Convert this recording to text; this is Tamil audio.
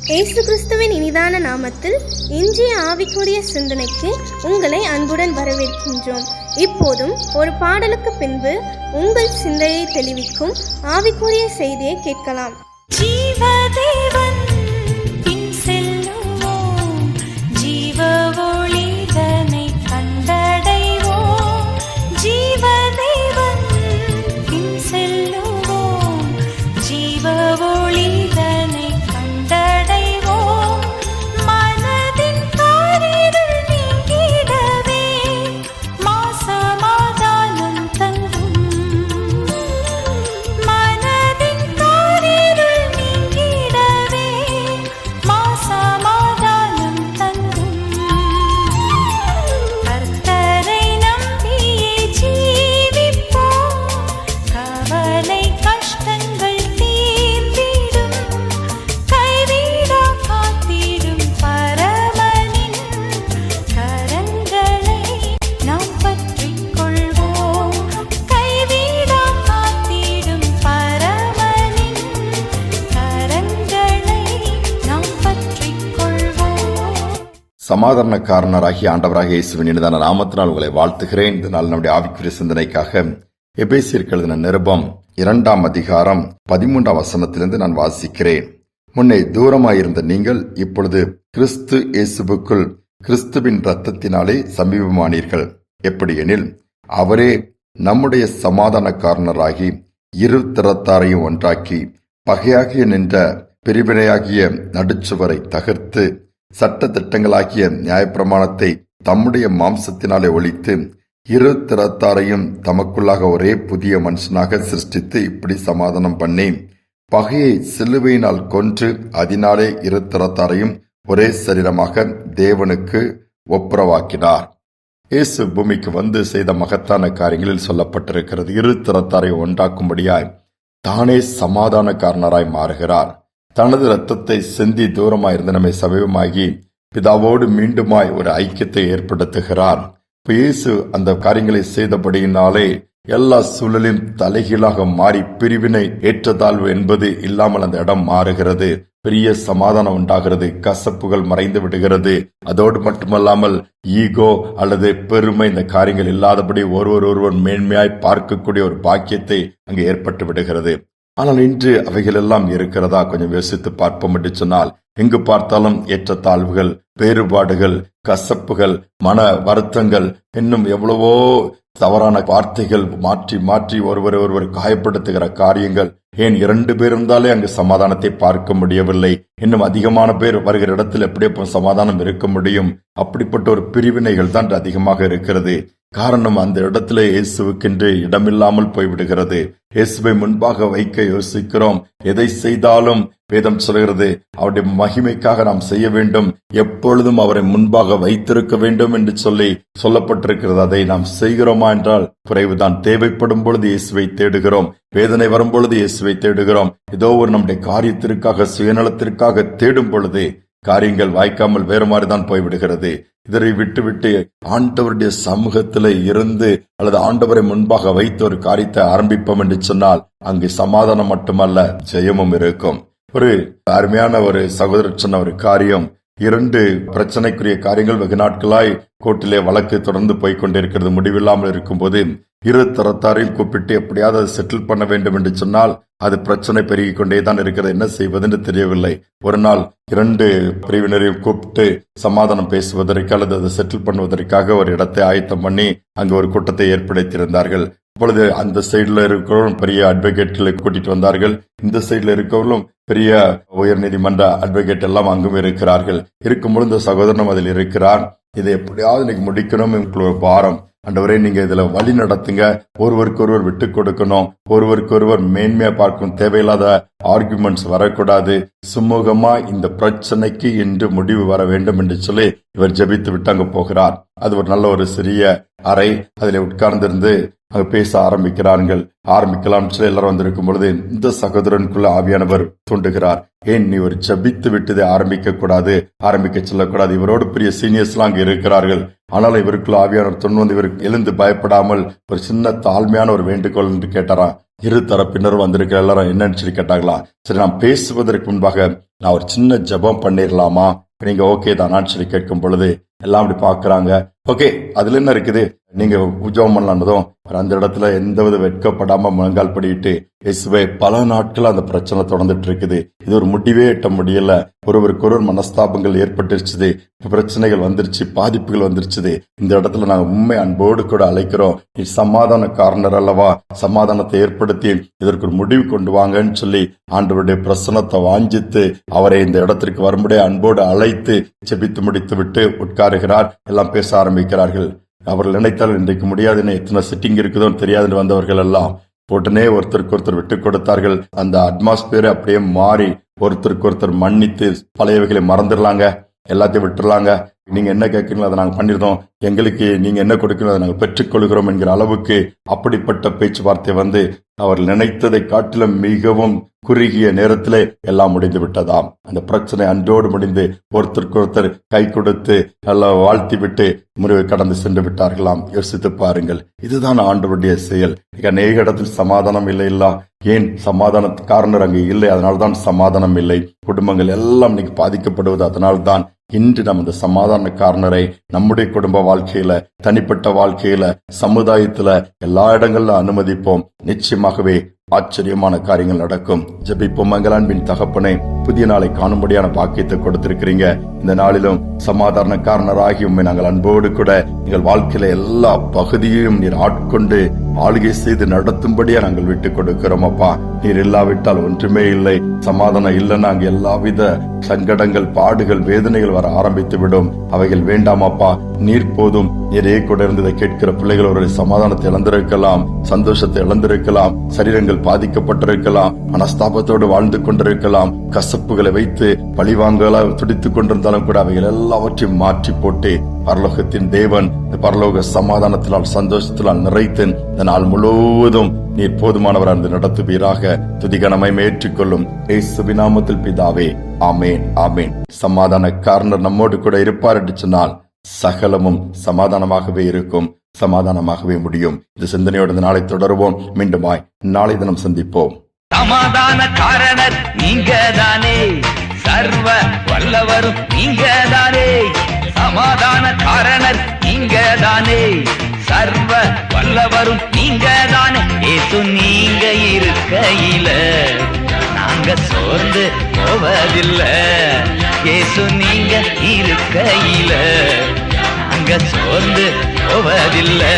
இயேசு கிறிஸ்துவின் இனிதான நாமத்தில் இன்றைய ஆவிக்குரிய சிந்தனைக்கு உங்களை அன்புடன் வரவேற்கின்றோம். இப்போதும் ஒரு பாடலுக்கு பின்பு உங்கள் சிந்தையை தெளிவிக்கும் ஆவிக்குரிய செய்தியை கேட்கலாம். ஜீவதேவன் பின் செல்லுவோம், ஜீவ ஒளிதனை கண்டடைவோம். ஜீவதேவன் பின் செல்லுவோம், ஜீவ ஒளிதனை கண்டடைவோம். மனதின் காரிருள் நீங்கிடவே மாசமாதானம் தங்கும். மனதின் காரிருள் நீங்கிடவே மாசமாதானம் தங்கும். கர்த்தரை நம்பியே ஜீவிப்போம், கவலை கஷ்டங்கள் தீர்ந்திடும். கைவிடா காத்திடும் பரமனின் கரங்களை நாம் பற்றிக் கொள்வோம். கைவிடா காத்திடும் பரமனின் கரங்களை நாம் பற்றிக் கொள்வோம். சமாதானக்காரனராகிய ஆண்டவராகிய இயேசுவின் இனிதான நாமத்தினால் உங்களை வாழ்த்துகிறேன். இந்த நாள் நம்முடைய ஆவிக்குரிய சிந்தனைக்காக எபேசியருக்கு எழுதின நிருபம் 2ஆம் அதிகாரம் 13ஆம் வசனத்திலிருந்து நான் வாசிக்கிறேன். முன்னே தூரமாயிருந்த நீங்கள் இப்பொழுது கிறிஸ்து இயேசுவுக்குள் கிறிஸ்துவின் இரத்தத்தினாலே சமீபமானீர்கள். எப்படியெனில் அவரே நம்முடைய சமாதானக்காரனராகி இரு திறத்தாரையும் ஒன்றாக்கி பகையாகிய நின்ற பிரிவினையாகிய நடுச்சுவரை தகர்த்து சட்ட திட்டங்களாகிய நியாயப்பிரமாணத்தை தம்முடைய மாம்சத்தினாலே ஒழித்து இரு திறத்தாரையும் தமக்குள்ளாக ஒரே புதிய மனுஷனாக சிருஷ்டித்து இப்படி சமாதானம் பண்ணி பகையை சிலுவையினால் கொன்று அதனாலே இரு திறத்தாரையும் ஒரே சரீரமாக தேவனுக்கு ஒப்புரவாக்கினார். இயேசு பூமிக்கு வந்து செய்த மகத்தான காரியங்களில் சொல்லப்பட்டிருக்கிறது. இரு திறத்தாரை ஒன்றாக்கும்படியாய் தானே சமாதானக்காரனராய் மாறுகிறார். தனது இரத்தத்தை சிந்தி தூரமாயிருந்த நம்மை சமீபமாகி பிதாவோடு மீண்டுமாய் ஒரு ஐக்கியத்தை ஏற்படுத்துகிறார். இயேசு அந்த காரியங்களை செய்தபடியினாலே எல்லா சூழலையும் தலைகீழாக மாறி பிரிவினை ஏற்றத்தாழ்வு என்பது இல்லாமல் அந்த இடம் மாறுகிறது. பெரிய சமாதானம் உண்டாகிறது. கசப்புகள் மறைந்து விடுகிறது. அதோடு மட்டுமல்லாமல் ஈகோ அல்லது பெருமை இந்த காரியங்கள் இல்லாதபடி ஒருவர் மேன்மையாய் பார்க்கக்கூடிய ஒரு பாக்கியத்தை அங்கு ஏற்பட்டு விடுகிறது. ஆனால் இன்று அவைகள் எல்லாம் இருக்கிறதா? கொஞ்சம் யோசித்து பார்ப்போம் என்று சொன்னால் எங்கு பார்த்தாலும் ஏற்றத்தாழ்வுகள், வேறுபாடுகள், கசப்புகள், மன வருத்தங்கள், இன்னும் எவ்வளவோ தவறான வார்த்தைகள் மாற்றி மாற்றி ஒருவர் காயப்படுத்துகிற காரியங்கள். ஏன் 2 பேர் இருந்தாலே அங்கு சமாதானத்தை பார்க்க முடியவில்லை. இன்னும் அதிகமான பேர் வருகிற இடத்தில் எப்படி சமாதானம் இருக்க முடியும்? அப்படிப்பட்ட ஒரு பிரிவினைகள் தான் அதிகமாக இருக்கிறது. காரணம், அந்த இடத்துல இயேசுவுக்கென்று இடமில்லாமல் போய்விடுகிறது. இயேசுவை முன்பாக வைக்க யோசிக்கிறோம். எதை செய்தாலும் வேதம் சொல்கிறது அவருடைய மகிமைக்காக நாம் செய்ய வேண்டும், எப்பொழுதும் அவரை முன்பாக வைத்திருக்க வேண்டும் என்று சொல்லப்பட்டிருக்கிறது. அதை நாம் செய்கிறோமா என்றால் குறைவுதான். தேவைப்படும் பொழுது இயேசுவை தேடுகிறோம். வேதனை வரும்பொழுது இயேசுவை தேடுகிறோம். ஏதோ ஒரு நம்முடைய காரியத்திற்காக, சுயநலத்திற்காக தேடும் பொழுது காரியங்கள் வாய்க்காமல் வேறு மாதிரிதான் போய்விடுகிறது. இதனை விட்டுவிட்டு ஆண்டவருடைய சமூகத்தில இருந்து அல்லது ஆண்டவரை முன்பாக வைத்து ஒரு காரியத்தை ஆரம்பிப்போம் என்று சொன்னால் அங்கு சமாதானம் மட்டுமல்ல, ஜெயமும் இருக்கும். ஒரு அருமையான ஒரு சகோதரர் சொன்ன ஒரு காரியம், 2 பிரச்சனைக்குரிய காரியங்கள் வெகு நாட்களாய் கோர்ட்டிலே வழக்கு தொடர்ந்து போய்கொண்டிருக்கிறது. முடிவில்லாமல் இருக்கும்போது இரு தரத்தாரையும் கூப்பிட்டு எப்படியாவது அதை செட்டில் பண்ண வேண்டும் என்று சொன்னால் அது பிரச்சனை பெருகிக் கொண்டேதான் இருக்கிறது. என்ன செய்வதென்று தெரியவில்லை. ஒரு நாள் 2 பிரிவினரையும் கூப்பிட்டு சமாதானம் பேசுவதற்கு அல்லது அதை செட்டில் பண்ணுவதற்காக ஒரு இடத்தை ஆயத்தம் பண்ணி அங்கு ஒரு கூட்டத்தை ஏற்படுத்தியிருந்தார்கள். அப்பொழுது அந்த சைடுல இருக்கிறவரும் பெரிய அட்வொகேட்களை கூட்டிட்டு வந்தார்கள். இந்த சைடுல இருக்கிறவர்களும் பெரிய உயர் நீதிமன்ற அட்வொகேட் எல்லாம் அங்கும் இருக்கிறார்கள். இருக்கும்போது இந்த சகோதரனும் அதில் இருக்கிறார். இதை எப்படியாவது இன்னைக்கு முடிக்கணும், உங்களுக்கு ஒரு பாரம். ஆண்டவரே, நீங்க இதுல வழி நடத்துங்க. ஒருவருக்கொருவர் விட்டு கொடுக்கணும், ஒருவருக்கொருவர் மேன்மையா பார்க்கணும், தேவையில்லாத ஆர்குமெண்ட்ஸ் வரக்கூடாது, சுமூகமா இந்த பிரச்சனைக்கு இன்று முடிவு வர வேண்டும் என்று சொல்லி இவர் ஜெபித்து விட்டு அங்க போகிறார். அது ஒரு நல்ல ஒரு சிறிய அறை. அதில் உட்கார்ந்திருந்து அங்க பேச ஆரம்பிக்கலாம் சொல்லி எல்லாரும் வந்திருக்கும் பொழுது இந்த சகோதரனுக்குள்ள ஆவியானவர் தூண்டுகிறார். ஏன் நீ ஒரு ஜபித்து விட்டதை ஆரம்பிக்க சொல்லக்கூடாது. இவரோடு பெரிய சீனியர்ஸ் எல்லாம் அங்க இருக்கிறார்கள். ஆனால் இவருக்குள்ள ஆவியானவர் துணை வந்து இவருக்கு எழுந்து பயப்படாமல் ஒரு சின்ன தாழ்மையான ஒரு வேண்டுகோள் என்று கேட்டாராம். இரு தரப்பினரும் வந்திருக்கிற எல்லாரும் என்னன்னு சொல்லி கேட்டாங்களா. சரி, நான் பேசுவதற்கு முன்பாக நான் ஒரு சின்ன ஜபம் பண்ணிடலாமா, நீங்க ஓகே தானான்னு சொல்லி கேட்கும் பொழுது எல்லாம் அப்படி பாக்குறாங்க. ஓகே, அதுல என்ன இருக்குது, நீங்க உஜபம் பண்ணலான்னதும் அந்த இடத்துல எந்தவித வெட்கப்படாம முழங்கால் படிட்டு இயேசுவே, பல நாட்கள் அந்த பிரச்சனை தொடர்ந்துட்டு இருக்குது, இது ஒரு முடிவே எட்ட முடியல, ஒருவருக்கு மனஸ்தாபங்கள் ஏற்பட்டுருச்சு, பிரச்சனைகள் வந்துருச்சு, பாதிப்புகள் வந்துருச்சு. இந்த இடத்துல நாங்க உண்மை அன்போடு கூட அழைக்கிறோம், நீ சமாதான காரணர் அல்லவா, சமாதானத்தை ஏற்படுத்தி இதற்கு ஒரு முடிவு கொண்டு வாங்கன்னு சொல்லி ஆண்டவருடைய பிரசன்னத்தை வாஞ்சித்து அவரை இந்த இடத்திற்கு வரும்படியே அன்போடு அழைத்து ஜெபித்து முடித்து விட்டு உட்காருகிறார். எல்லாம் பேச ஆரம்பிக்கிறார்கள். அவர்கள் நினைத்தால் இன்றைக்கு முடியாது, எத்தனை சிட்டிங் இருக்குதோன்னு தெரியாதுன்னு வந்தவர்கள் எல்லாம் உடனே ஒருத்தருக்கு ஒருத்தர் விட்டு கொடுத்தார்கள். அந்த அட்மாஸ்பியர் அப்படியே மாறி ஒருத்தருக்கு ஒருத்தர் மன்னித்து பழையவைகளை மறந்துடலாங்க, எல்லாத்தையும் விட்டுடலாங்க. நீங்க என்ன கேட்கீங்களோ அதை நாங்க பண்ணிருந்தோம், எங்களுக்கு நீங்க என்ன கொடுக்கணும் அதை நாங்க பெற்றுக்கொள்கிறோம் என்கிற அளவுக்கு அப்படிப்பட்ட பேச்சுவார்த்தை வந்து அவர்கள் நினைத்ததை காட்டிலும் மிகவும் குறுகிய நேரத்திலே எல்லாம் முடிந்து விட்டதாம். அந்த பிரச்சனை அன்றோடு முடிந்து ஒருத்தருக்கு ஒருத்தர் கை கொடுத்து எல்லாம் வாழ்த்தி விட்டு முறிவை கடந்து சென்று விட்டார்களாம். யோசித்து பாருங்கள், இதுதான் ஆண்டவருடைய செயல். அநேக இடத்தில் சமாதானம் இல்லை. ஏன் சமாதான காரணர் அங்கு இல்லை, அதனால்தான் சமாதானம் இல்லை. குடும்பங்கள் எல்லாம் இன்னைக்கு பாதிக்கப்படுவது அதனால்தான். இன்று நம்ம இந்த சமாதான காரணரை நம்முடைய குடும்ப வாழ்க்கையில, தனிப்பட்ட வாழ்க்கையில, சமுதாயத்துல எல்லா இடங்கள்ல அனுமதிப்போம். நிச்சயமாகவே ஆச்சரியமான காரியங்கள் நடக்கும். ஜெபிப்போம். மங்களான்பின் தகப்பனே, புதிய நாளை காணும்படியான பாக்கியத்தை கொடுத்திருக்கிறீங்க. இந்த நாளிலும் சமாதான காரணராகி உண்மை நாங்கள் அன்போடு கூட எங்கள் வாழ்க்கையில எல்லா பகுதியையும் நீர் ஆட்கொண்டு ஆளுகை செய்து நடத்தும்படியா நாங்கள் விட்டுக் கொடுக்கிறோம். அப்பா, நீர் இல்லாவிட்டால் ஒன்றுமே இல்லை. சமாதானம் இல்லைன்னா அங்கு எல்லாவித சங்கடங்கள், பாடுகள், வேதனைகள் வர ஆரம்பித்து விடும். அவைகள் வேண்டாமாப்பா, நீர் போதும். நீரே கூட இருந்ததை கேட்கிற பிள்ளைகள் ஒரு சமாதானத்தை இழந்திருக்கலாம், சந்தோஷத்தை இழந்திருக்கலாம், சரீரங்கள் பாதிக்கப்பட்டிருக்கலாம், மனஸ்தாபத்தோடு வாழ்ந்து கொண்டிருக்கலாம், கசப்புகளை வைத்து பழிவாங்கலா துடித்துக் கொண்டிருந்தாலும் கூட அவைகள் எல்லாவற்றையும் மாற்றி போட்டு பரலோகத்தின் தேவன் பரலோக சமாதானத்தினால், சந்தோஷத்தினால் நிறைத்து இந்த நாள் முழுவதும் நீர் போதுமானவராக நடத்துவீராக. துதிகனமை ஏற்றுக்கொள்ளும் இயேசுவின் நாமத்தில் பிதாவே, ஆமேன், ஆமேன். சமாதான காரணர் நம்மோடு கூட இருப்பார் என்று சொன்னால் சகலமும் சமாதானமாகவே இருக்கும், சமாதானமாகவே முடியும். இந்த சிந்தனையோடு நாளை தொடருவோம். மீண்டுமாய் நாளை தினம் சந்திப்போம். சமாதான காரணர் நீங்க தானே, சர்வ வல்லவரும் நீங்க தானே. சமாதான காரணர் நீங்க தானே, சர்வ வல்லவரும் நீங்க தானே. ஏசு நீங்க இருக்கையில நாங்க சோர்ந்து போவதில்லை. ஏசு நீங்க இருக்கையில நாங்க சோர்ந்து போவதில்லை.